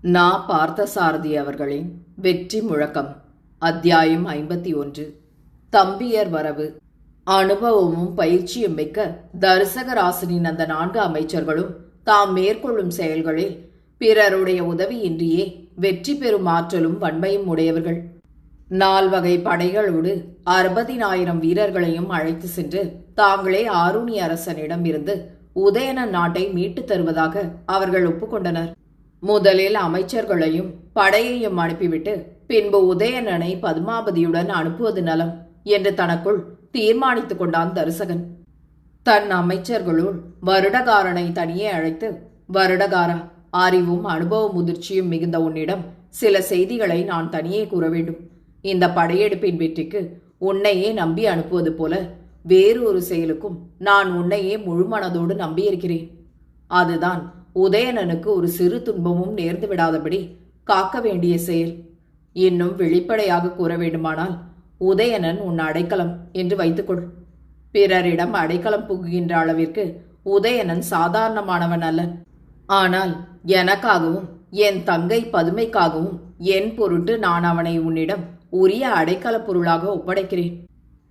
நா. பார்த்தசாரதி அவர்களின் வெற்றி முழக்கம். அத்தியாயம் 51. தம்பியர் வரவு. அனுபவமும் பயிற்சியும் மிக்க தருசகராசனின் அந்த 4 அமைச்சர்களும் தாம் மேற்கொள்ளும் செயல்களில் பிறருடைய உதவியின்றியே வெற்றி பெறும் ஆற்றலும் வன்மையும் உடையவர்கள். 4 வகை படைகளோடு 60,000 வீரர்களையும் அழைத்து சென்று தாங்களே ஆருணி அரசனிடம் இருந்து உதயணன் நாட்டை மீட்டு தருவதாக அவர்கள் ஒப்புக்கொண்டனர். முதலில் அமைச்சர்களையும் படையையும் அனுப்பிவிட்டு பின்பு உதயணனை பத்மாபதியுடன் அனுப்புவது நலம் என்று தனக்குள் தீர்மானித்துக் கொண்டான் தருசகன். தன் அமைச்சர்களுள் வருடகாரனை தனியே அழைத்து, வருடகாரா, அறிவும் அனுபவ முதிர்ச்சியும் மிகுந்த உன்னிடம் சில செய்திகளை நான் தனியே கூற வேண்டும். இந்த படையெடுப்பின் வெற்றிக்கு உன்னையே நம்பி அனுப்புவது போல வேறு ஒரு செயலுக்கும் நான் உன்னையே முழுமனதோடு நம்பியிருக்கிறேன். அதுதான் உதயணனுக்கு ஒரு சிறு துன்பமும் நேர்ந்து விடாதபடி காக்க வேண்டிய செயல். இன்னும் வெளிப்படையாக கூற வேண்டுமானால், உதயணன் உன் அடைக்கலம் என்று வைத்துக்கொள். பிறரிடம் அடைக்கலம் புகுகின்ற அளவிற்கு உதயணன் சாதாரணமானவன் அல்ல. ஆனால் எனக்காகவும் என் தங்கை பதுமைக்காகவும் என் பொருட்டு நான் அவனை உன்னிடம் உரிய அடைக்கல பொருளாக ஒப்படைக்கிறேன்.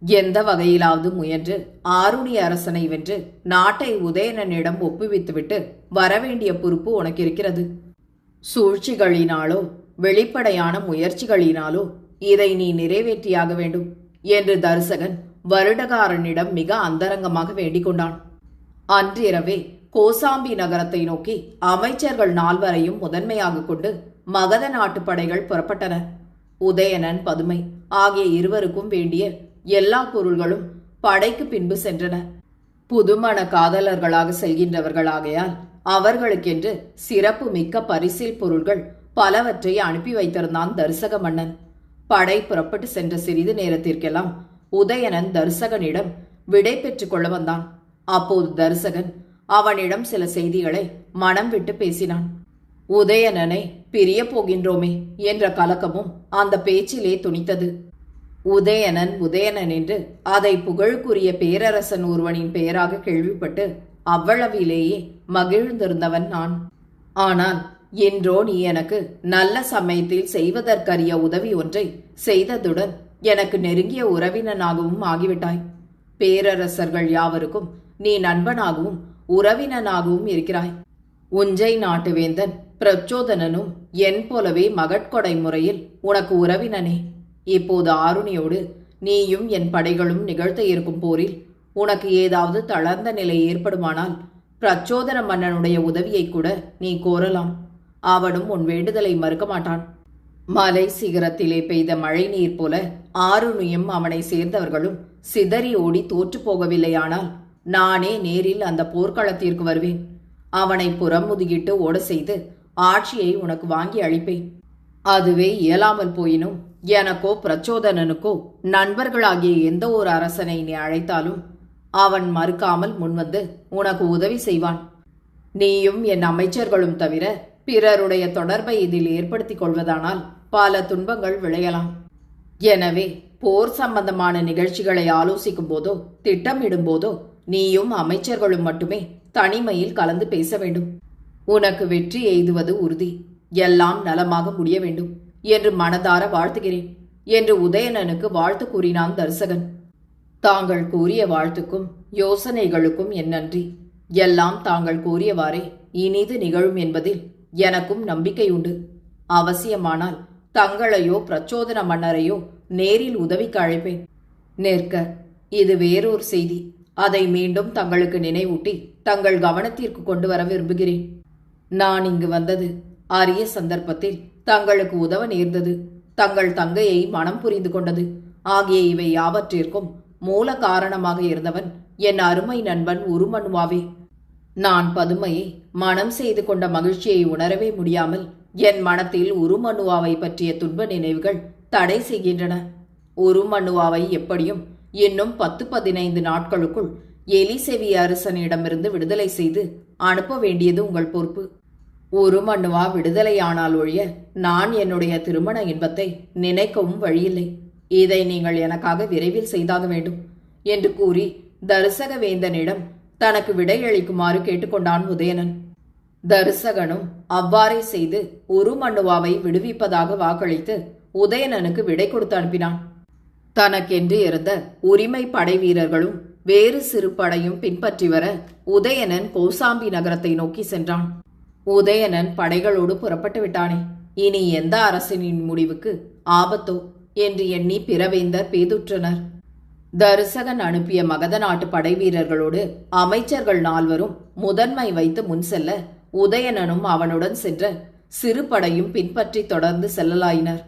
எந்த வகையிலாவது முயன்று ஆருணி அரசனை வென்று நாட்டை உதயணனிடம் ஒப்புவித்துவிட்டு வரவேண்டிய பொறுப்பு உனக்கு இருக்கிறது. சூழ்ச்சிகளினாலோ வெளிப்படையான முயற்சிகளினாலோ இதை நீ நிறைவேற்றியாக வேண்டும் என்று தருசகன் வருடகாரனிடம் மிக அந்தரங்கமாக வேண்டிக் கொண்டான். அன்றிரவே கோசாம்பி நகரத்தை நோக்கி அமைச்சர்கள் 4 முதன்மையாக கொண்டு மகத நாட்டு படைகள் புறப்பட்டன. உதயணன், பதுமை ஆகிய இருவருக்கும் வேண்டிய எல்லா பொருள்களும் படைக்கு பின்பு சென்றன. புதுமண காதலர்களாக செல்கின்றவர்களாகையால் அவர்களுக்கென்று சிறப்பு மிக்க பரிசில் பொருள்கள் பலவற்றை அனுப்பி வைத்திருந்தான் தருசக மன்னன். படை புறப்பட்டு சென்ற சிறிது நேரத்திற்கெல்லாம் உதயணன் தருசகனிடம் விடை பெற்றுக் கொள்ள வந்தான். அப்போது தருசகன் அவனிடம் சில செய்திகளை மனம் விட்டு பேசினான். உதயணனை பிரிய போகின்றோமே என்ற கலக்கமும் அந்த பேச்சிலே துணித்தது. உதயணன் உதயணன் என்று அதை புகழுக்குரிய பேரரசன் ஒருவனின் பெயராக கேள்விப்பட்டு அவ்வளவிலேயே மகிழ்ந்திருந்தவன் நான். ஆனால் இன்றோ நீ எனக்கு நல்ல சமயத்தில் செய்வதற்கரிய உதவி ஒன்றை செய்ததுடன் எனக்கு நெருங்கிய உறவினனாகவும் ஆகிவிட்டாய். பேரரசர்கள் யாவருக்கும் நீ நண்பனாகவும் உறவினனாகவும் இருக்கிறாய். உஞ்சை நாட்டு வேந்தன் பிரச்சோதனனும் என் போலவே மகட்கொடை முறையில் உனக்கு உறவினனே. இப்போது ஆருணியோடு நீயும் என் படைகளும் நிகழ்த்த இருக்கும் போரில் உனக்கு ஏதாவது தளர்ந்த நிலை ஏற்படுமானால் பிரச்சோதன மன்னனுடைய உதவியை கூட நீ கோரலாம். அவனும் உன் வேண்டுதலை மறுக்க மாட்டான். மலை சிகரத்திலே பெய்த மழை நீர் போல ஆருணியும் அவனை சேர்ந்தவர்களும் சிதறி ஓடி தோற்று போகவில்லையானால் நானே நேரில் அந்த போர்க்களத்திற்கு வருவேன். அவனை புறமுதுகிட்டு ஓட செய்து ஆட்சியை உனக்கு வாங்கி அளிப்பேன். அதுவே இயலாமல் போயினும் எனக்கோ பிரச்சோதனனுக்கோ நண்பர்களாகிய எந்த ஒரு அரசனை நீ அழைத்தாலும் அவன் மறுக்காமல் முன்வந்து உனக்கு உதவி செய்வான். நீயும் என் அமைச்சர்களும் தவிர பிறருடைய தொடர்பை இதில் ஏற்படுத்திக் கொள்வதானால் பல துன்பங்கள் விளையலாம். எனவே போர் சம்பந்தமான நிகழ்ச்சிகளை ஆலோசிக்கும் போதோ திட்டமிடும் போதோ நீயும் அமைச்சர்களும் மட்டுமே தனிமையில் கலந்து பேச வேண்டும். உனக்கு வெற்றி எய்துவது உறுதி. எல்லாம் நலமாக முடிய வேண்டும் என்று மனதார வாழ்த்துகிறேன் என்று உதயணனுக்கு வாழ்த்து கூறினான் தருசகன். தாங்கள் கூறிய வாழ்த்துக்கும் யோசனைகளுக்கும் என் நன்றி. எல்லாம் தாங்கள் கூறியவாறே இனிது நிகழும் என்பதில் எனக்கும் நம்பிக்கை உண்டு. அவசியமானால் தங்களையோ பிரச்சோதன மன்னரையோ நேரில் உதவிக்கு அழைப்பேன். நிற்க, இது வேறொரு செய்தி. அதை மீண்டும் தங்களுக்கு நினைவூட்டி தங்கள் கவனத்திற்கு கொண்டு வர விரும்புகிறேன். நான் இங்கு வந்தது அரிய சந்தர்ப்பத்தில் தங்களுக்கு உதவ நேர்ந்தது, தங்கள் தங்கையை மனம் புரிந்து கொண்டது ஆகிய இவை யாவற்றிற்கும் மூல காரணமாக இருந்தவன் என் அருமை நண்பன் உருமண்ணுவாவே. நான் பதுமையை மனம் செய்து கொண்ட மகிழ்ச்சியை உணரவே முடியாமல் என் மனத்தில் உருமண்ணுவாவை பற்றிய துன்ப நினைவுகள் தடை செய்கின்றன. உருமண்ணுவாவை எப்படியும் இன்னும் 10-15 நாட்களுக்குள் எலிசெவி அரசனிடமிருந்து விடுதலை செய்து அனுப்ப வேண்டியது உங்கள் பொறுப்பு. உருமண்ணுவா விடுதலையானால் ஒழிய நான் என்னுடைய திருமண இன்பத்தை நினைக்கவும் வழியில்லை. இதை நீங்கள் எனக்காக விரைவில் செய்தாக வேண்டும் என்று கூறி தருசக வேந்தனிடம் தனக்கு விடையளிக்குமாறு கேட்டுக்கொண்டான் உதயணன். தருசகனும் அவ்வாறே செய்து உருமண்ணுவாவை விடுவிப்பதாக வாக்களித்து உதயணனுக்கு விடை கொடுத்து அனுப்பினான். தனக்கென்று இருந்த உரிமை படை வீரர்களும் வேறு சிறு படையும் பின்பற்றி வர உதயணன் கோசாம்பி நகரத்தை நோக்கி சென்றான். உதயணன் படைகளோடு புறப்பட்டு விட்டானே, இனி எந்த அரசனின் முடிவுக்கு ஆபத்தோ என்று எண்ணி பிறவேந்தர் பேதுற்றனர். தருசகன் அனுப்பிய மகத நாட்டு படை வீரர்களோடு அமைச்சர்கள் 4 முதன்மை வைத்து முன் செல்ல உதயணனும் அவனுடன் சென்ற சிறு படையும் பின்பற்றி தொடர்ந்து செல்லலாயினர்.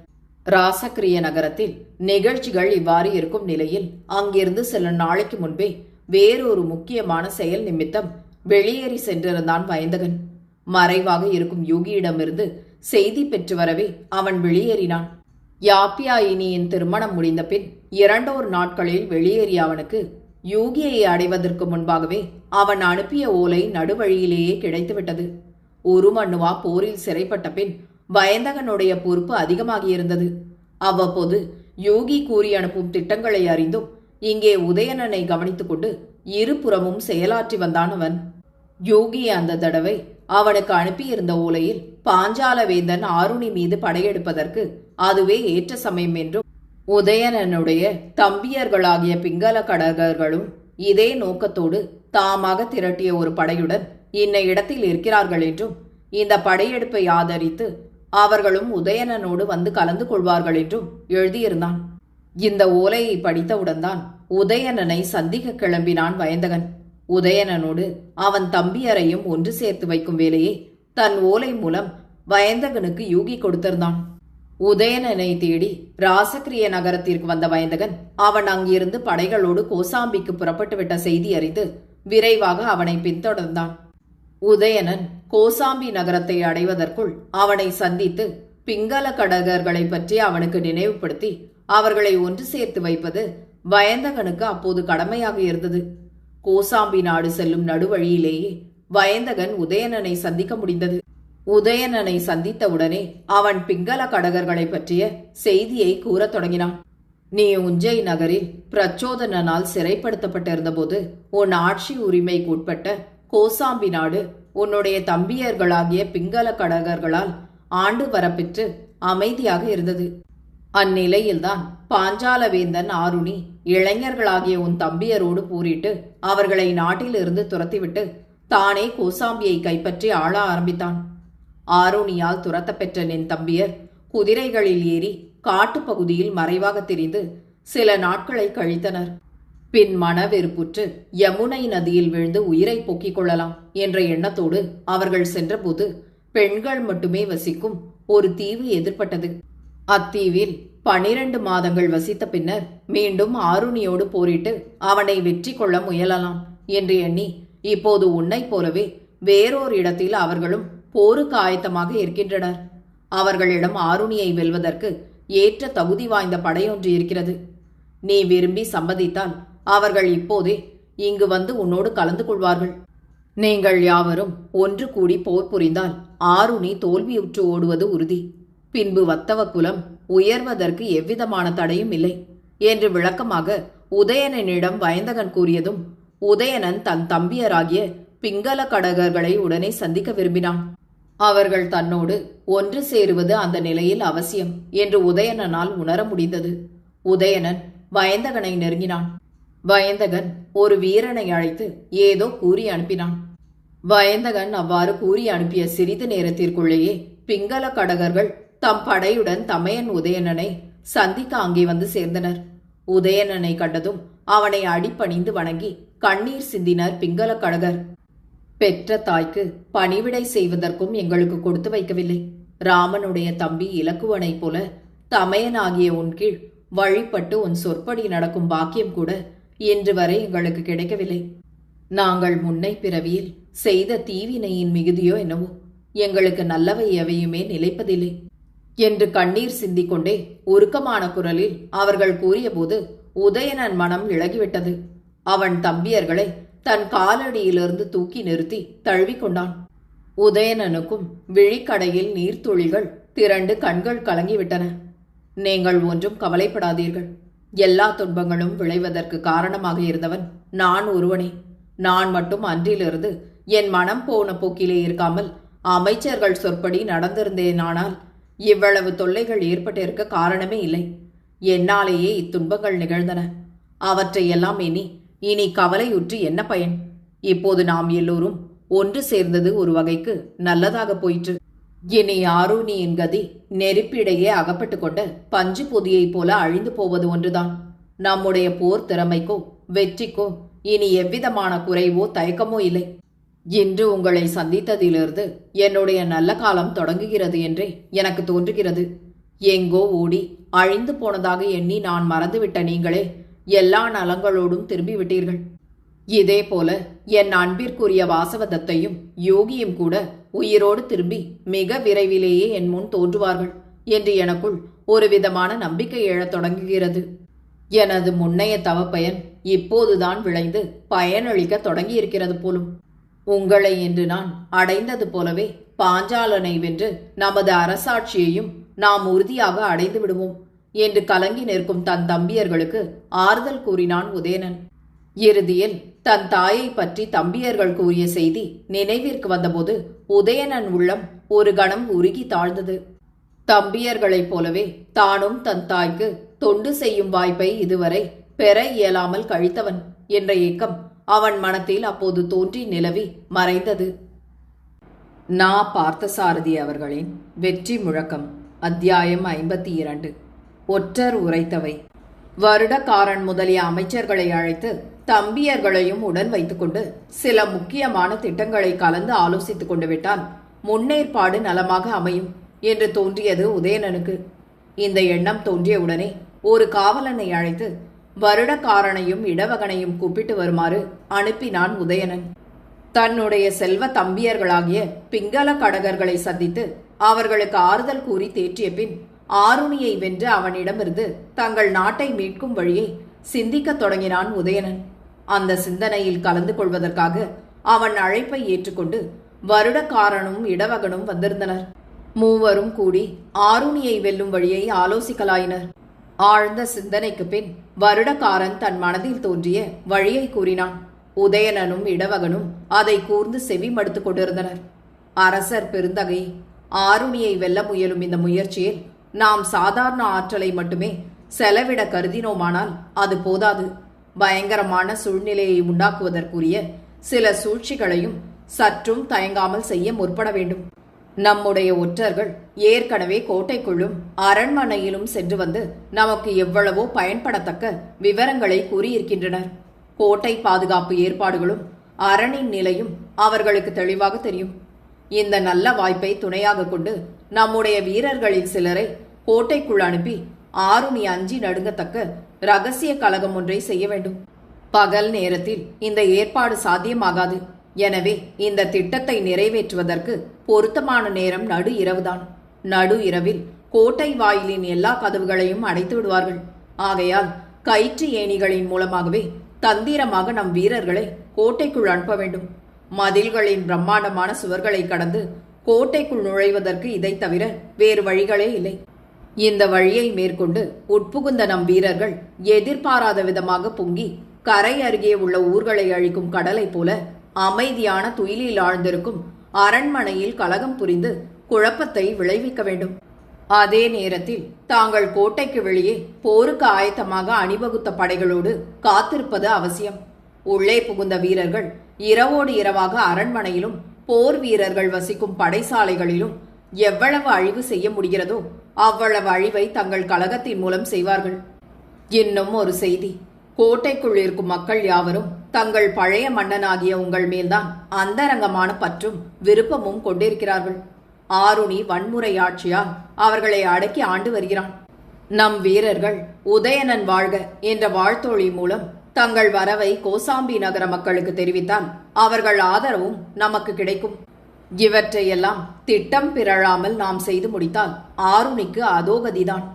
ராசக்கிரிய நகரத்தில் நிகழ்ச்சிகள் இவ்வாறு இருக்கும் நிலையில் அங்கிருந்து சில நாளைக்கு முன்பே வேறொரு முக்கியமான செயல் நிமித்தம் வெளியேறி சென்றிருந்தான் வயந்தகன். மறைவாக இருக்கும் யூகியிடமிருந்து செய்தி பெற்று வரவே அவன் வெளியேறினான். யாப்பியாயினியின் திருமணம் முடிந்த பின் 2 நாட்களில் வெளியேறிய அவனுக்கு யூகியை அடைவதற்கு முன்பாகவே அவன் அனுப்பிய ஓலை நடுவழியிலேயே கிடைத்துவிட்டது. உருமண்ணுவா போரில் சிறைப்பட்ட பின் வயந்தகனுடைய பொறுப்பு அதிகமாகியிருந்தது. அவ்வப்போது யூகி கூறி அனுப்பும் திட்டங்களை அறிந்தும் இங்கே உதயணனை கவனித்துக் கொண்டு இருபுறமும் செயலாற்றி வந்தான் அவன். யூகி அந்த தடவை அவனுக்கு அனுப்பியிருந்த ஓலையில் பாஞ்சாலவேந்தன் ஆருணி மீது படையெடுப்பதற்கு அதுவே ஏற்ற சமயம் என்றும் உதயணனுடைய தம்பியர்களாகிய பிங்கள கடகர்களும் இதே நோக்கத்தோடு தாமாக திரட்டிய ஒரு படையுடன் இன்ன இடத்தில் இருக்கிறார்கள் என்றும் இந்த படையெடுப்பை ஆதரித்து அவர்களும் உதயணனோடு வந்து கலந்து கொள்வார்கள் என்றும் எழுதியிருந்தான். இந்த ஓலையை படித்தவுடன் தான் உதயணனை சந்திக்க கிளம்பினான் வயந்தகன். உதயணனோடு அவன் தம்பியரையும் ஒன்று சேர்த்து வைக்கும் வேலையை தன் ஓலை மூலம் வயந்தகனுக்கு யூகி கொடுத்திருந்தான். உதயணனை தேடி ராசக்கிரிய நகரத்திற்கு வந்த வயந்தகன் அவன் அங்கிருந்து படைகளோடு கோசாம்பிக்கு புறப்பட்டு விட்ட செய்தி அறிந்து விரைவாக அவனை பின்தொடர்ந்தான். உதயணன் கோசாம்பி நகரத்தை அடைவதற்குள் அவனை சந்தித்து பிங்கள கடகர்களை பற்றி அவனுக்கு நினைவுபடுத்தி அவர்களை ஒன்று சேர்த்து வைப்பது வயந்தகனுக்கு அப்போது கடமையாக இருந்தது. கோசாம்பி நாடு செல்லும் நடுவழியிலேயே வயந்தகன் உதயணனை சந்திக்க முடிந்தது. உதயணனை சந்தித்தவுடனே அவன் பிங்கள கடகர்களை பற்றிய செய்தியை கூறத் தொடங்கினான். நீ உஞ்சை நகரில் பிரச்சோதனால் சிறைப்படுத்தப்பட்டிருந்த போது உன் ஆட்சி உரிமைக்கு உட்பட்ட கோசாம்பி நாடு உன்னுடைய தம்பியர்களாகிய பிங்கள கடகர்களால் ஆண்டு வரப்பெற்று அமைதியாக இருந்தது. அந்நிலையில்தான் பாஞ்சாலவேந்தன் ஆருணி இளைஞர்களாகிய உன் தம்பியரோடு போரிட்டு அவர்களை நாட்டிலிருந்து துரத்திவிட்டு தானே கோசாம்பியை கைப்பற்றி ஆள ஆரம்பித்தான். ஆருணியால் துரத்த பெற்ற நின் தம்பியர் குதிரைகளில் ஏறி காட்டுப்பகுதியில் மறைவாக திரிந்து சில நாட்களை கழித்தனர். பின் மனவெறுப்புற்று யமுனை நதியில் விழுந்து உயிரை போக்கிக் கொள்ளலாம் என்ற எண்ணத்தோடு அவர்கள் சென்றபோது பெண்கள் மட்டுமே வசிக்கும் ஒரு தீவு எதிர்பட்டது. அத்தீவில் 12 மாதங்கள் வசித்த பின்னர் மீண்டும் ஆருணியோடு போரிட்டு அவனை வெற்றி கொள்ள முயலலாம் என்று எண்ணி இப்போது உன்னை போலவே வேறோர் இடத்தில் அவர்களும் போருக்கு ஆயத்தமாக இருக்கின்றனர். அவர்களிடம் ஆருணியை வெல்வதற்கு ஏற்ற தகுதி வாய்ந்த படையொன்று இருக்கிறது. நீ விரும்பி சம்மதித்தால் அவர்கள் இப்போதே இங்கு வந்து உன்னோடு கலந்து கொள்வார்கள். நீங்கள் யாவரும் ஒன்று கூடி போர் புரிந்தால் ஆருணி தோல்வியுற்று ஓடுவது உறுதி. பின்பு வத்தவ குலம் உயர்வதற்கு எவ்விதமான தடையும் இல்லை என்று விளக்கமாக உதயணனிடம் வயந்தகன் கூறியதும் உதயணன் தன் தம்பியராகிய பிங்கள கடகர்களை உடனே சந்திக்க விரும்பினான். அவர்கள் தன்னோடு ஒன்று சேருவது அந்த நிலையில் அவசியம் என்று உதயணனால் உணர முடிந்தது. உதயணன் வயந்தகனை நெருங்கினான். வயந்தகன் ஒரு வீரனை அழைத்து ஏதோ கூறி அனுப்பினான். வயந்தகன் அவ்வாறு கூறி அனுப்பிய சிறிது நேரத்திற்குள்ளேயே பிங்கள கடகர்கள் தம் படையுடன் தமையன் உதயணனை சந்திக்க அங்கே வந்து சேர்ந்தனர். உதயணனை கண்டதும் அவனை அடிபணிந்து வணங்கி கண்ணீர் சிந்தினர் பிங்கள கடகர். பெற்ற தாய்க்கு பணிவிடை செய்வதற்கும் எங்களுக்கு கொடுத்து வைக்கவில்லை. ராமனுடைய தம்பி இலக்குவனைப் போல தமையனாகிய உன் கீழ் வழிபட்டு உன் சொற்படி நடக்கும் பாக்கியம் கூட இன்று வரை எங்களுக்கு கிடைக்கவில்லை. நாங்கள் முன்னை பிறவியில் செய்த தீவினையின் மிகுதியோ என்னவோ எங்களுக்கு நல்லவை எவையுமே நிலைப்பதில்லை என்று கண்ணீர் சிந்திக்கொண்டே உருக்கமான குரலில் அவர்கள் கூறியபோது உதயணன் மனம் இளகிவிட்டது. அவன் தம்பியர்களை தன் காலடியிலிருந்து தூக்கி நிறுத்தி தழுவிக்கொண்டான். உதயணனுக்கும் விழிக்கடையில் நீர்த்துளிகள் திரண்டு கண்கள் கலங்கிவிட்டன. நீங்கள் ஒன்றும் கவலைப்படாதீர்கள். எல்லா துன்பங்களும் விளைவதற்கு காரணமாக இருந்தவன் நான் ஒருவனே. நான் மட்டும் அன்றிலிருந்து என் மனம் போன போக்கிலே இருக்காமல் அமைச்சர்கள் சொற்படி நடந்திருந்தேனானால் இவ்வளவு தொல்லைகள் ஏற்பட்டிருக்க காரணமே இல்லை. என்னாலேயே இத்துன்பங்கள் நிகழ்ந்தன. அவற்றையெல்லாம் இனி கவலையுற்று என்ன பயன்? இப்போது நாம் எல்லோரும் ஒன்று சேர்ந்தது ஒரு வகைக்கு நல்லதாக போயிற்று. இனி ஆரூணியின் கதி நெருப்பிடையே அகப்பட்டு கொண்ட பஞ்சு பொதியைப் போல அழிந்து போவது ஒன்றுதான். நம்முடைய போர் திறமைக்கோ வெற்றிக்கோ இனி எவ்விதமான குறைவோ தயக்கமோ இல்லை. இன்று உங்களை சந்தித்ததிலிருந்து என்னுடைய நல்ல காலம் தொடங்குகிறது என்றே எனக்கு தோன்றுகிறது. எங்கோ ஓடி அழிந்து போனதாக எண்ணி நான் மறந்துவிட்ட நீங்களே எல்லா நலங்களோடும் திரும்பிவிட்டீர்கள். இதே போல என் அன்பிற்குரிய வாசவதத்தையும் யோகியும் கூட உயிரோடு திரும்பி மிக விரைவிலேயே என் முன் தோன்றுவார்கள் என்று எனக்குள் ஒரு விதமான நம்பிக்கை எழத் தொடங்குகிறது. எனது முன்னைய தவப்பயன் இப்போதுதான் விளைந்து பயனளிக்க தொடங்கியிருக்கிறது போலும். உங்களை இன்று நான் அடைந்தது போலவே பாஞ்சாலனை வென்று நமது அரசாட்சியையும் நாம் உறுதியாக அடைந்து விடுவோம் என்று கலங்கி நிற்கும் தன் தம்பியர்களுக்கு ஆறுதல் கூறினான் உதயணன். இறுதியில் தன் தாயை பற்றி தம்பியர்கள் கூறிய செய்தி நினைவிற்கு வந்தபோது உதயணன் உள்ளம் ஒரு கணம் உருகி தாழ்ந்தது. தம்பியர்களைப் போலவே தானும் தன் தாய்க்கு தொண்டு செய்யும் வாய்ப்பை இதுவரை பெற இயலாமல் கழித்தவன் என்ற ஏக்கம் அவன் மனத்தில் அப்போது தோன்றி நிலவி மறைந்தது. நா. பார்த்தசாரதி அவர்களின் வெற்றி முழக்கம். அத்தியாயம் 52. ஒற்றர் உரைத்தவை. வருடக்காரன் முதலிய அமைச்சர்களை அழைத்து தம்பியர்களையும் உடன் வைத்துக்கொண்டு சில முக்கியமான திட்டங்களை கலந்து ஆலோசித்துக் கொண்டு விட்டால் முன்னேற்பாடு நலமாக அமையும் என்று தோன்றியது உதயணனுக்கு. இந்த எண்ணம் தோன்றியவுடனே ஒரு காவலனை அழைத்து வருடக்காரனையும் இடவகனையும் கூப்பிட்டு வருமாறு அனுப்பினான் உதயணன். தன்னுடைய செல்வ தம்பியர்களாகிய பிங்கள கடகர்களை சந்தித்து அவர்களுக்கு ஆறுதல் கூறி தேற்றிய பின் ஆருணியை வென்று அவனிடமிருந்து தங்கள் நாட்டை மீட்கும் வழியை சிந்திக்கத் தொடங்கினான் உதயணன். அந்த சிந்தனையில் கலந்து கொள்வதற்காக அவன் அழைப்பை ஏற்றுக்கொண்டு வருடக்காரனும் இடவகனும் வந்திருந்தனர். மூவரும் கூடி ஆருணியை வெல்லும் வழியை ஆலோசிக்கலாயினர். ஆழ்ந்த சிந்தனைக்கு பின் வருடக்காரன் தன் மனதில் தோன்றிய வழியை கூறினான். உதயணனும் இடவகனும் அதை கூர்ந்து செவி மடுத்துக் கொண்டிருந்தனர். அரசர் பெருந்தகை, ஆருணியை வெல்ல முயலும் இந்த முயற்சியில் நாம் சாதாரண ஆற்றலை மட்டுமே செலவிட கருதினோமானால் அது போதாது. பயங்கரமான சூழ்நிலையை உண்டாக்குவதற்குரிய சில சூழ்ச்சிகளையும் சற்றும் தயங்காமல் செய்ய முற்பட வேண்டும். நம்முடைய ஒற்றர்கள் ஏற்கனவே கோட்டைக்குள்ளும் அரண்மனையிலும் சென்று வந்து நமக்கு எவ்வளவோ பயன்படத்தக்க விவரங்களை கூறியிருக்கின்றனர். கோட்டை பாதுகாப்பு ஏற்பாடுகளும் அரணின் நிலையும் அவர்களுக்கு தெளிவாக தெரியும். இந்த நல்ல வாய்ப்பை துணையாக கொண்டு நம்முடைய வீரர்களில் சிலரை கோட்டைக்குள் அனுப்பி ஆருணி அஞ்சி நடுங்கத்தக்க இரகசிய கலகம் ஒன்றை செய்ய வேண்டும். பகல் நேரத்தில் இந்த ஏற்பாடு சாத்தியமாகாது. எனவே இந்த திட்டத்தை நிறைவேற்றுவதற்கு பொருத்தமான நேரம் நடு இரவுதான். நடு இரவில் கோட்டை வாயிலின் எல்லா கதவுகளையும் அடைத்து விடுவார்கள். ஆகையால் கயிற்று ஏணிகளின் மூலமாகவே தந்திரமாக நம் வீரர்களை கோட்டைக்குள் அனுப்ப வேண்டும். மதில்களின் பிரம்மாண்டமான சுவர்களை கடந்து கோட்டைக்குள் நுழைவதற்கு இதை தவிர வேறு வழிகளே இல்லை. இந்த வழியை மேற்கொண்டு உட்புகுந்த நம் வீரர்கள் எதிர்பாராத விதமாக பொங்கி கரை அருகே உள்ள ஊர்களை அழிக்கும் கடலை போல அமைதியான துயிலில் ஆழ்ந்திருக்கும் அரண்மனையில் கலகம் புரிந்து குழப்பத்தை விளைவிக்க வேண்டும். அதே நேரத்தில் தாங்கள் கோட்டைக்கு வெளியே போருக்கு ஆயத்தமாக அணிவகுத்த படைகளோடு காத்திருப்பது அவசியம். உள்ளே புகுந்த வீரர்கள் இரவோடு இரவாக அரண்மனையிலும் போர் வீரர்கள் வசிக்கும் படைசாலைகளிலும் எவ்வளவு அழிவு செய்ய முடிகிறதோ அவ்வளவு அழிவை தங்கள் கலகத்தின் மூலம் செய்வார்கள். இன்னும் ஒரு செய்தி. கோட்டைக்குள் இருக்கும் மக்கள் யாவரும் தங்கள் பழைய மன்னனாகிய உங்கள் மேல்தான் அந்தரங்கமான பற்றும் விருப்பமும் கொண்டிருக்கிறார்கள். ஆருணி வன்முறை ஆட்சியால் அவர்களை அடக்கி ஆண்டு வருகிறான். நம் வீரர்கள் உதயணன் வாழ்க என்ற வாழ்த்தொழி மூலம் தங்கள் வரவை கோசாம்பி நகர மக்களுக்கு தெரிவித்தால் அவர்கள் ஆதரவும் நமக்கு கிடைக்கும். இவற்றையெல்லாம் திட்டம் பிறழாமல் நாம் செய்து முடித்தால் ஆருணிக்கு அதோகதிதான்.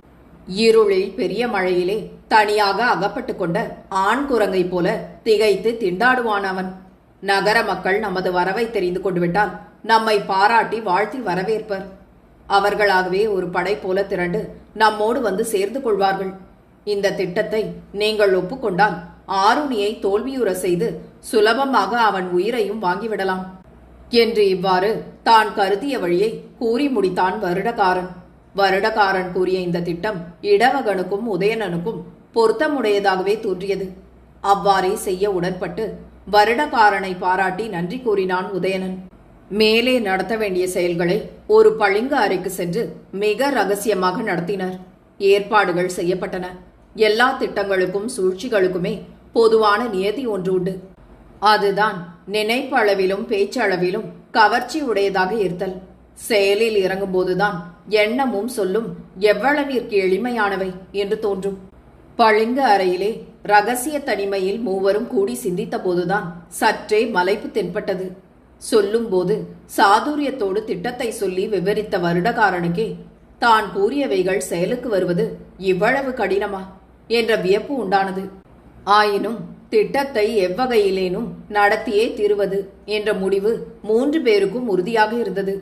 இருளில் பெரிய மழையிலே தனியாக அகப்பட்டு கொண்ட ஆண் குரங்கை போல திகைத்து திண்டாடுவான் அவன். நகர மக்கள் நமது வரவை தெரிந்து கொண்டு விட்டால் நம்மை பாராட்டி வாழ்த்தி வரவேற்பர். அவர்களாகவே ஒரு படை போல திரண்டு நம்மோடு வந்து சேர்ந்து கொள்வார்கள். இந்த திட்டத்தை நீங்கள் ஒப்புக்கொண்டால் ஆருணியை தோல்வியுற செய்து சுலபமாக அவன் உயிரையும் வாங்கிவிடலாம். என்று இவ்வாறு தான் கருதிய வழியை கூறி முடித்தான் வருடகாரன். வருடகாரன் கூறிய இந்த திட்டம் இடவகனுக்கும் உதயணனுக்கும் பொருத்தமுடையதாகவே தோன்றியது. அவ்வாறே செய்ய உடன்பட்டு வருடகாரனை பாராட்டி நன்றி கூறினான் உதயணன். மேலே நடத்த வேண்டிய செயல்களை ஒரு பளிங்கு அறைக்கு சென்று மிக ரகசியமாக நடத்தினர். ஏற்பாடுகள் செய்யப்பட்டன. எல்லா திட்டங்களுக்கும் சூழ்ச்சிகளுக்குமே பொதுவான நியதி ஒன்று உண்டு. அதுதான் நினைப்பளவிலும் பேச்சளவிலும் கவர்ச்சி உடையதாக இருத்தல். செயலில் இறங்கும்போதுதான் எண்ணமும் சொல்லும் எவ்வளவிற்கு எளிமையானவை என்று தோன்றும். பளிங்கு அறையிலே ரகசிய தனிமையில் மூவரும் கூடி சிந்தித்த போதுதான் சற்றே மலைப்பு தென்பட்டது. சொல்லும் போது சாதுரியத்தோடு திட்டத்தை சொல்லி விவரித்த வருடகாரனுக்கே தான் கூறியவைகள் செயலுக்கு வருவது இவ்வளவு கடினமா என்ற வியப்பு உண்டானது. ஆயினும் திட்டத்தை எவ்வகையிலேனும் நடத்தியே தீருவது என்ற முடிவு 3 பேருக்கும் உறுதியாக இருந்தது.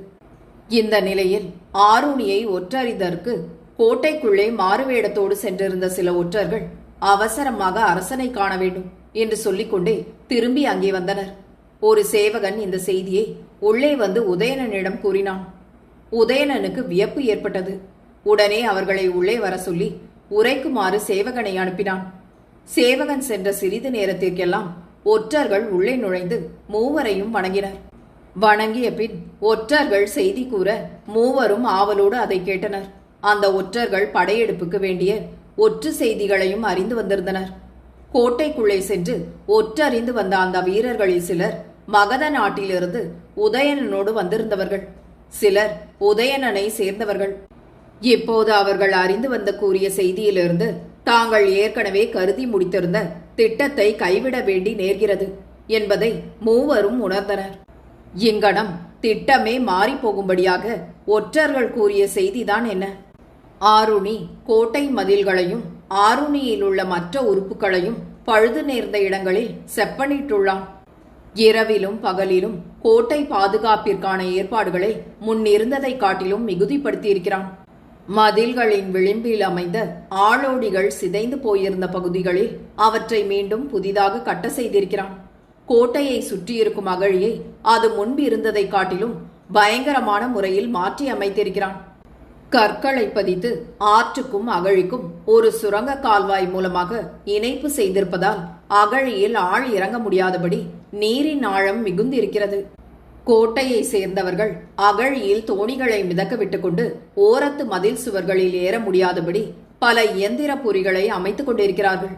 இந்த நிலையில் ஆருணியை ஒற்றறிதற்கு கோட்டைக்குள்ளே மாறுவேடத்தோடு சென்றிருந்த சில ஒற்றர்கள் அவசரமாக அரசனை காண வேண்டும் என்று சொல்லிக்கொண்டே திரும்பி அங்கே வந்தனர். ஒரு சேவகன் இந்த செய்தியை உள்ளே வந்து உதயணனிடம் கூறினான். உதயணனுக்கு வியப்பு ஏற்பட்டது. உடனே அவர்களை உள்ளே வர சொல்லி உரைக்குமாறு சேவகனை அனுப்பினான். சேவகன் சென்ற சிறிது நேரத்திற்கெல்லாம் ஒற்றர்கள் உள்ளே நுழைந்து மூவரையும் வணங்கினர். வணங்கிய பின் ஒற்றர்கள் செய்தி கூற மூவரும் ஆவலோடு அதை கேட்டனர். அந்த ஒற்றர்கள் படையெடுப்புக்கு வேண்டிய ஒற்று செய்திகளையும் அறிந்து வந்திருந்தனர். கோட்டைக்குள்ளே சென்று ஒற்றறிந்து வந்த அந்த வீரர்களில் சிலர் மகத நாட்டிலிருந்து உதயணனோடு வந்திருந்தவர்கள், சிலர் உதயணனை சேர்ந்தவர்கள். இப்போது அவர்கள் அறிந்து வந்த கூறிய செய்தியிலிருந்து தாங்கள் ஏற்கனவே கருதி முடித்திருந்த திட்டத்தை கைவிட வேண்டி நேர்கிறது என்பதை மூவரும் உணர்ந்தனர். இங்கனம் திட்டமே மாறிப்போகும்படியாக ஒற்றர்கள் கூறிய செய்திதான் என்ன? ஆருணி கோட்டை மதில்களையும் ஆருணியில் உள்ள மற்ற உறுப்புகளையும் பழுது நேர்ந்த இடங்களில் செப்பனிட்டுள்ளான். இரவிலும் பகலிலும் கோட்டை பாதுகாப்பிற்கான ஏற்பாடுகளை முன்னிருந்ததை காட்டிலும் மிகுதிப்படுத்தியிருக்கிறான். மதில்களின் விளிம்பில் அமைந்த ஆளோடிகள் சிதைந்து போயிருந்த பகுதிகளில் அவற்றை மீண்டும் புதிதாக கட்ட செய்திருக்கிறான். கோட்டையை சுற்றியிருக்கும் அகழியை அது முன்பு இருந்ததை காட்டிலும் பயங்கரமான முறையில் மாற்றி அமைத்திருக்கிறான். கற்களை பதித்து ஆற்றுக்கும் அகழிக்கும் ஒரு சுரங்க கால்வாய் மூலமாக இணைப்பு செய்திருப்பதால் அகழியில் ஆள் இறங்க முடியாதபடி நீரின் ஆழம் மிகுந்திருக்கிறது. கோட்டையை சேர்ந்தவர்கள் அகழியில் தோணிகளை மிதக்க விட்டுக்கொண்டு ஓரத்து மதில் சுவர்களில் ஏற முடியாதபடி பல இயந்திர பொறிகளை அமைத்துக் கொண்டிருக்கிறார்கள்.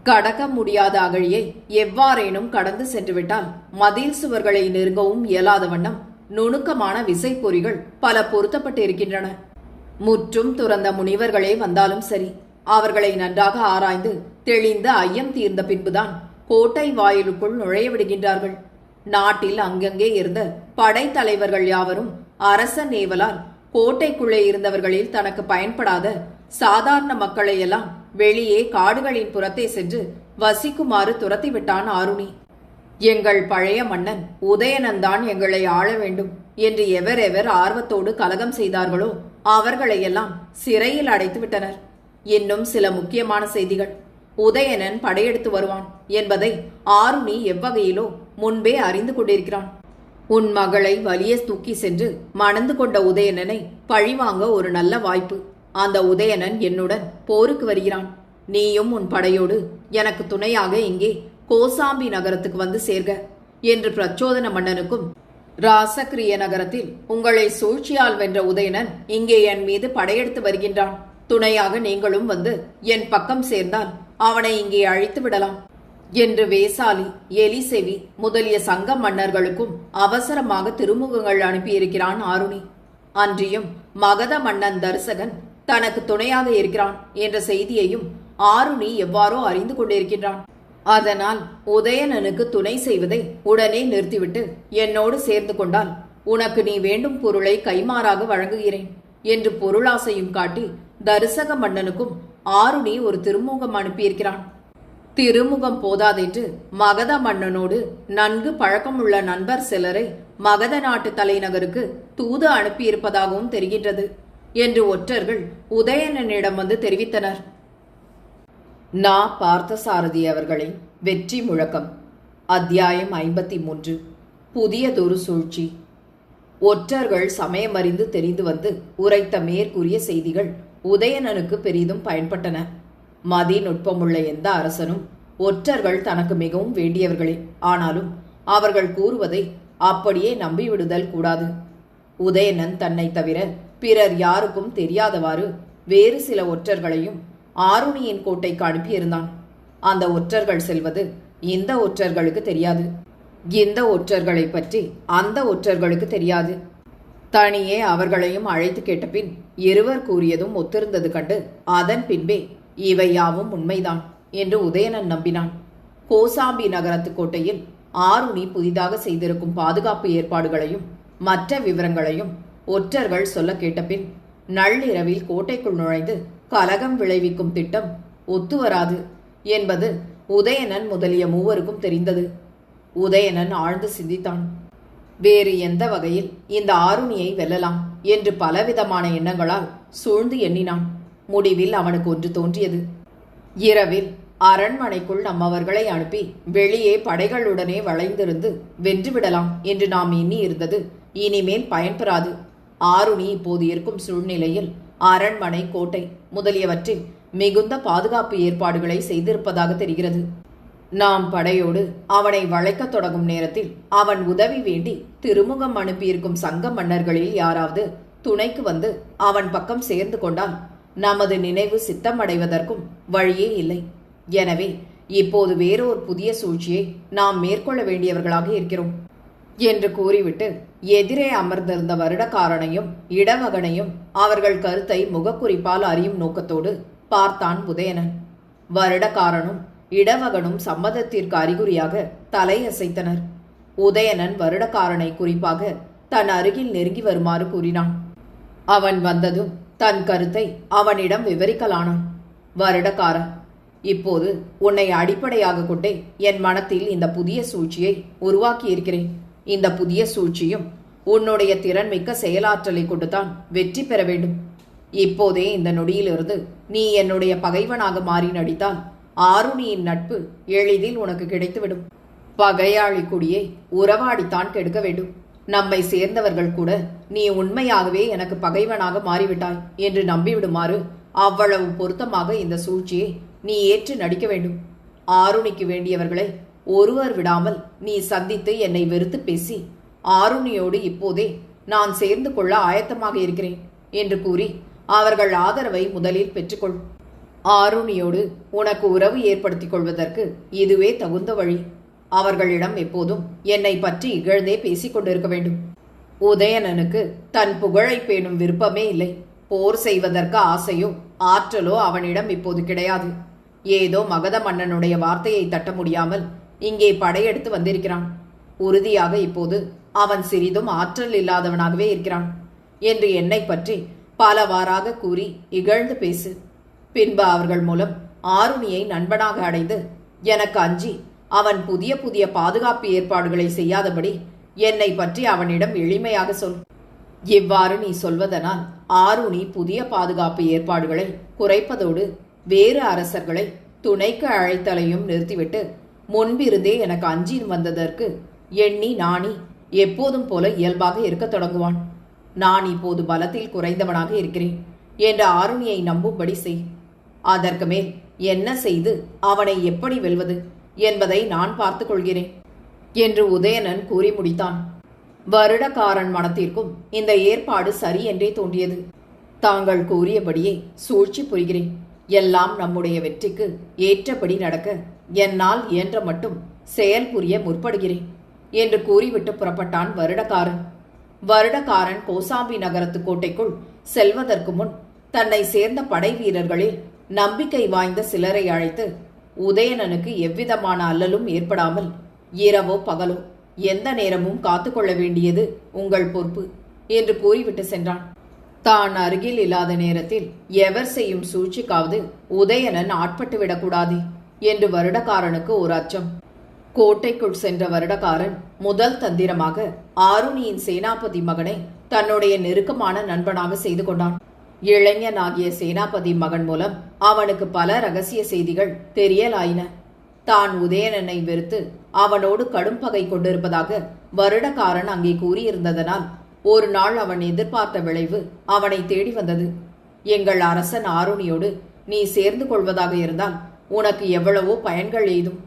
கடக்க முடியாத அகழியை எவ்வாறேனும் கடந்து சென்றுவிட்டால் மதில் சுவர்களை நெருங்கவும் இயலாத வண்ணம் நுணுக்கமான விசைப்பொறிகள் பல பொருத்தப்பட்டு இருக்கின்றன. முற்றும் துறந்த முனிவர்களே வந்தாலும் சரி, அவர்களை நன்றாக ஆராய்ந்து தெளிந்த ஐயம் தீர்ந்த பின்புதான் கோட்டை வாயிலுக்குள் நுழைய விடுகின்றார்கள். நாட்டில் அங்கங்கே இருந்த படைத்தலைவர்கள் யாவரும் அரசன் ஏவலால் கோட்டைக்குள்ளே இருந்தவர்களில் தனக்கு பயன்படாத சாதாரண மக்களை எல்லாம் வெளியே காடுகளின் புறத்தே சென்று வசிக்குமாறு துரத்திவிட்டான் ஆருணி. எங்கள் பழைய மன்னன் உதயணன்தான் எங்களை ஆள வேண்டும் என்று எவரெவர் ஆர்வத்தோடு கலகம் செய்தார்களோ அவர்களையெல்லாம் சிறையில் அடைத்து விட்டனர். இன்னும் சில முக்கியமான செய்திகள். உதயணன் படையெடுத்து வருவான் என்பதை ஆருணி எவ்வகையிலோ முன்பே அறிந்து கொண்டிருக்கிறான். உன் மகளை வலிய தூக்கி சென்று மணந்து கொண்ட உதயணனை பழிவாங்க ஒரு நல்ல வாய்ப்பு. அந்த உதயணன் என்னுடன் போருக்கு வருகிறான். நீயும் உன் படையோடு எனக்கு துணையாக இங்கே கோசாம்பி நகரத்துக்கு வந்து சேர்க என்று பிரச்சோதன மன்னனுக்கும், ராசக்கிரிய நகரத்தில் உங்களை சூழ்ச்சியால் வென்ற உதயணன் இங்கே என் மீது படையெடுத்து வருகின்றான், துணையாக நீங்களும் வந்து என் பக்கம் சேர்ந்தால் அவனை இங்கே அழித்து விடலாம் என்று வேசாலி, எலிசெவி முதலிய சங்க மன்னர்களுக்கும் அவசரமாக திருமுகங்கள் அனுப்பியிருக்கிறான் ஆருணி. அன்றியும் மகத மன்னன் தருசகன் தனக்கு துணையாக இருக்கிறான் என்ற செய்தியையும் ஆருணி எவ்வாறோ அறிந்து கொண்டிருக்கின்றான். அதனால் உதயணனுக்கு துணை செய்வதை உடனே நிறுத்திவிட்டு என்னோடு சேர்ந்து கொண்டால் உனக்கு நீ வேண்டும் பொருளை கைமாறாக வழங்குகிறேன் என்று பொருளாசையும் காட்டி தருசக மன்னனுக்கும் ஆருணி ஒரு திருமுகம் அனுப்பியிருக்கிறான். திருமுகம் போதாதென்று மகத மன்னனோடு நன்கு பழக்கமுள்ள நண்பர் சிலரை மகத நாட்டு தலைநகருக்கு தூது அனுப்பியிருப்பதாகவும் தெரிகின்றது என்று ஒற்றர்கள் உதயணனிடம் வந்து தெரிவித்தனர். நா. பார்த்தசாரதி அவர்களின் வெற்றி முழக்கம். அத்தியாயம் 53. புதியதொரு சூழ்ச்சி. ஒற்றர்கள் சமயமறிந்து தெரிந்து வந்து உரைத்த மேற்கூறிய செய்திகள் உதயணனுக்கு பெரிதும் பயன்பட்டன. மதி நுட்பமுள்ள எந்த அரசனும் ஒற்றர்கள் தனக்கு மிகவும் வேண்டியவர்களே. ஆனாலும் அவர்கள் கூறுவதை அப்படியே நம்பிவிடுதல் கூடாது. உதயணன் தன்னை தவிர பிறர் யாருக்கும் தெரியாதவாறு வேறு சில ஒற்றர்களையும் ஆருணியின் கோட்டைக்கு அனுப்பியிருந்தான். அந்த ஒற்றர்கள் செல்வது இந்த ஒற்றர்களுக்கு தெரியாது. இந்த ஒற்றர்களை பற்றி அந்த ஒற்றர்களுக்கு தெரியாது. தனியே அவர்களையும் அழைத்து கேட்டபின் இருவர் கூறியதும் ஒத்திருந்தது கண்டு அதன் பின்பே இவை யாவும் உண்மைதான் என்று உதயணன் நம்பினான். கோசாம்பி நகரத்து கோட்டையில் ஆருணி புதிதாக செய்திருக்கும் பாதுகாப்பு ஏற்பாடுகளையும் மற்ற விவரங்களையும் ஒற்றர்கள் சொல்ல கேட்டபின் நள்ளிரவில் கோட்டைக்குள் நுழைந்து கலகம் விளைவிக்கும் திட்டம் ஒத்துவராது என்பது உதயணன் முதலிய மூவருக்கும் தெரிந்தது. உதயணன் ஆழ்ந்து சிந்தித்தான். வேறு எந்த வகையில் இந்த ஆருணியை வெல்லலாம் என்று பலவிதமான எண்ணங்களால் சூழ்ந்து எண்ணினான். முடிவில் அவனுக்கு ஒன்று தோன்றியது. இரவில் அரண்மனைக்குள் நம்மவர்களை அனுப்பி வெளியே படைகளுடனே வளைந்திருந்து வென்றுவிடலாம் என்று நாம் எண்ணி இருந்தது இனிமேல் பயன்பெறாது. ஆருணி இப்போது இருக்கும் சூழ்நிலையில் அரண்மனை, கோட்டை முதலியவற்றில் மிகுந்த பாதுகாப்பு ஏற்பாடுகளை செய்திருப்பதாக தெரிகிறது. நாம் படையோடு அவனை வளைக்க தொடங்கும் நேரத்தில் அவன் உதவி வேண்டி திருமுகம் அனுப்பியிருக்கும் சங்க மன்னர்களில் யாராவது துணைக்கு வந்து அவன் பக்கம் சேர்ந்து கொண்டால் நமது நினைவு சித்தமடைவதற்கும் வழியே இல்லை. எனவே இப்போது வேறொரு புதிய சூழ்ச்சியை நாம் மேற்கொள்ள வேண்டியவர்களாக இருக்கிறோம் என்று கூறிவிட்டு எதிரே அமர்ந்திருந்த வருடக்காரனையும் இடவகனையும் அவர்கள் கருத்தை முகக்குறிப்பால் அறியும் நோக்கத்தோடு பார்த்தான் உதயணன். வருடக்காரனும் இடவகனும் சம்மதத்திற்கு அறிகுறியாக தலையசைத்தனர். உதயணன் வருடக்காரனை குறிப்பாக தன் அருகில் நெருங்கி வருமாறு கூறினான். அவன் வந்ததும் தன் கருத்தை அவனிடம் விவரிக்கலானான். வருடக்காரன், இப்போது உன்னை அடிப்படையாக கொண்டே என் மனத்தில் இந்த புதிய சூழ்ச்சியை உருவாக்கியிருக்கிறேன். இந்த புதிய சூழ்ச்சியும் உன்னுடைய திறன்மிக்க செயலாற்றலை கொண்டுதான் வெற்றி பெற வேண்டும். இப்போதே இந்த நொடியிலிருந்து நீ என்னுடைய பகைவனாக மாறி நடித்தால் ஆருணியின் நட்பு எளிதில் உனக்கு கிடைத்துவிடும். பகையாளி குடியை உறவாடித்தான் கெடுக்க வேண்டும். நம்மை சேர்ந்தவர்கள் கூட நீ உண்மையாகவே எனக்கு பகைவனாக மாறிவிட்டாய் என்று நம்பிவிடுமாறு அவ்வளவு பொருத்தமாக இந்த சூழ்ச்சியை நீ ஏற்று நடிக்க வேண்டும். ஆருணிக்கு வேண்டியவர்களை ஒருவர் விடாமல் நீ சந்தித்து என்னை வெறுத்து பேசி ஆருணியோடு இப்போதே நான் சேர்ந்து கொள்ள ஆயத்தமாக இருக்கிறேன் என்று கூறி அவர்கள் ஆதரவை முதலில் பெற்றுக்கொள். ஆருணியோடு உனக்கு உறவு ஏற்படுத்திக் கொள்வதற்கு இதுவே தகுந்த வழி. அவர்களிடம் எப்போதும் என்னை பற்றி இகழ்ந்தே பேசிக் கொண்டிருக்க வேண்டும். உதயணனுக்கு தன் புகழை பேணும் விருப்பமே இல்லை. போர் செய்வதற்கு ஆசையோ ஆற்றலோ அவனிடம் இப்போது கிடையாது. ஏதோ மகத மன்னனுடைய வார்த்தையை தட்ட முடியாமல் இங்கே படையெடுத்து வந்திருக்கிறான். உறுதியாக இப்போது அவன் சிறிதும் ஆற்றல் இல்லாதவனாகவே இருக்கிறான் என்று என்னை பற்றி பலவாறாக கூறி இகழ்ந்து பேசு. பின்பு அவர்கள் மூலம் ஆருணியை நண்பனாக அடைந்து எனக்கு அஞ்சி அவன் புதிய புதிய பாதுகாப்பு ஏற்பாடுகளை செய்யாதபடி என்னை பற்றி அவனிடம் எளிமையாக சொல். இவ்வாறு நீ சொல்வதனால் ஆருணி புதிய பாதுகாப்பு ஏற்பாடுகளை குறைப்பதோடு வேறு அரசர்களை துணைக்கு அழைத்தலையும் நிறுத்திவிட்டு முன்பிருந்தே எனக்கு அஞ்சி வந்ததற்கு எண்ணி நாணி எப்போதும் போல இயல்பாக இருக்க தொடங்குவான். நான் இப்போது பலத்தில் குறைந்தவனாக இருக்கிறேன் என்று ஆருணியை நம்பும்படி செய். அதற்கு மேல் என்ன செய்து அவனை எப்படி வெல்வது என்பதை நான் பார்த்துக் கொள்கிறேன் என்று உதயணன் கூறி முடித்தான். வருடக்காரன் மனத்திற்கும் இந்த ஏற்பாடு சரி என்றே தோன்றியது. தாங்கள் கூறியபடியே சூழ்ச்சி புரிகிறேன். எல்லாம் நம்முடைய வெற்றிக்கு ஏற்றபடி நடக்க என்னால் இயன்ற மட்டும் செயல் புரிய முற்படுகிறேன் என்று கூறிவிட்டு புறப்பட்டான் வருடக்காரன். வருடக்காரன் கோசாம்பி நகரத்து கோட்டைக்குள் செல்வதற்கு முன் தன்னை சேர்ந்த படை வீரர்களில் நம்பிக்கை வாய்ந்த சிலரை அழைத்து உதயணனுக்கு எவ்விதமான அல்லலும் ஏற்படாமல் இரவோ பகலோ எந்த நேரமும் காத்துக்கொள்ள வேண்டியது உங்கள் பொறுப்பு என்று கூறிவிட்டு சென்றான். தான் அருகில் இல்லாத நேரத்தில் எவர் செய்யும் சூழ்ச்சிக்காவது உதயணன் ஆட்பட்டு விடக்கூடாது என்று வருடக்காரனுக்கு ஒரு அச்சம். கோட்டைக்குள் சென்ற வருடக்காரன் முதல் தந்திரமாக ஆருணியின் சேனாபதி மகனை தன்னுடைய நெருக்கமான நண்பனாக செய்து கொண்டான். இளைஞனாகிய சேனாபதி மகன் மூலம் அவனுக்கு பல ரகசிய செய்திகள் தெரியலாயின. தான் உதயணனை வெறுத்து அவனோடு கடும் பகை கொண்டிருப்பதாக வருடக்காரன் அங்கே கூறியிருந்ததனால் ஒரு நாள் அவன் எதிர்பார்த்த விளைவு அவனை தேடி வந்தது. எங்கள் அரசன் ஆருணியோடு நீ சேர்ந்து கொள்வதாக இருந்தால் உனக்கு எவ்வளவோ பயன்கள் எய்தும்.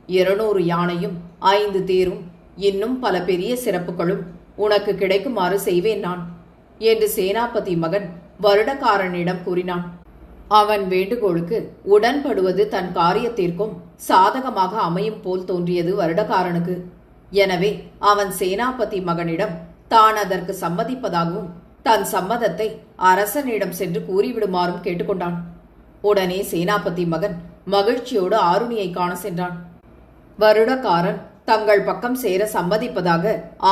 200 யானையும் 5 தேரும் இன்னும் பல பெரிய சிறப்புகளும் உனக்கு கிடைக்குமாறு செய்வேன் நான் என்று சேனாபதி மகன் வருடக்காரனிடம் கூறினான். அவன் வேண்டுகோளுக்கு உடன்படுவது தன் காரியத்திற்கும் சாதகமாக அமையும் போல் தோன்றியது வருடக்காரனுக்கு. எனவே அவன் சேனாபதி மகனிடம் தான் அதற்கு சம்மதிப்பதாகவும் தன் சம்மதத்தை அரசனிடம் சென்று கூறிவிடுமாறும் கேட்டுக்கொண்டான். உடனே சேனாபதி மகன் மகிழ்ச்சியோடு ஆருணியை காண சென்றான். வருடக்காரன் தங்கள் பக்கம் சேர சம்மதிப்பதாக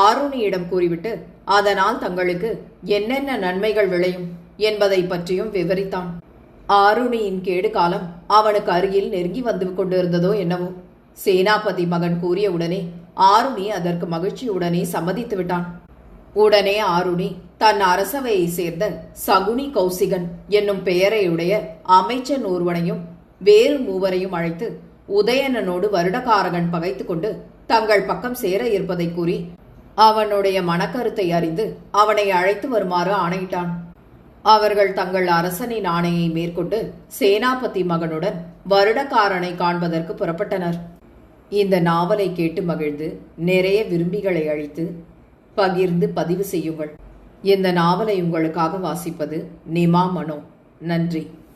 ஆருணியிடம் கூறிவிட்டு அதனால் தங்களுக்கு என்னென்ன நன்மைகள் விளையும் என்பதை பற்றியும் விவரித்தான். ஆருணியின் கேடு காலம் அவனுக்கு அருகில் நெருங்கி வந்து கொண்டிருந்ததோ என்னவோ. சேனாபதி மகன் கூறியவுடனே ஆருணி அதற்கு மகிழ்ச்சியுடனே சம்மதித்து விட்டான். உடனே ஆருணி தன் அரசவையை சேர்ந்த சகுனி கௌசிகன் என்னும் பெயரையுடைய அமைச்சன் ஒருவனையும் வேறு 3 அழைத்து உதயணனோடு வருடகாரகன் பகைத்து கொண்டு தங்கள் பக்கம் சேர இருப்பதை கூறி அவனுடைய மனக்கருத்தை அறிந்து அவனை அழைத்து வருமாறு ஆணையிட்டான். அவர்கள் தங்கள் அரசனின் ஆணையை மேற்கொண்டு சேனாபதி மகனுடன் வருடக்காரனை காண்பதற்கு புறப்பட்டனர். இந்த நாவலை கேட்டு மகிழ்ந்து நிறைய விரும்பிகளை அளித்து பகிர்ந்து பதிவு செய்யுங்கள். இந்த நாவலை உங்களுக்காக வாசிப்பது நிமா மனோ. நன்றி.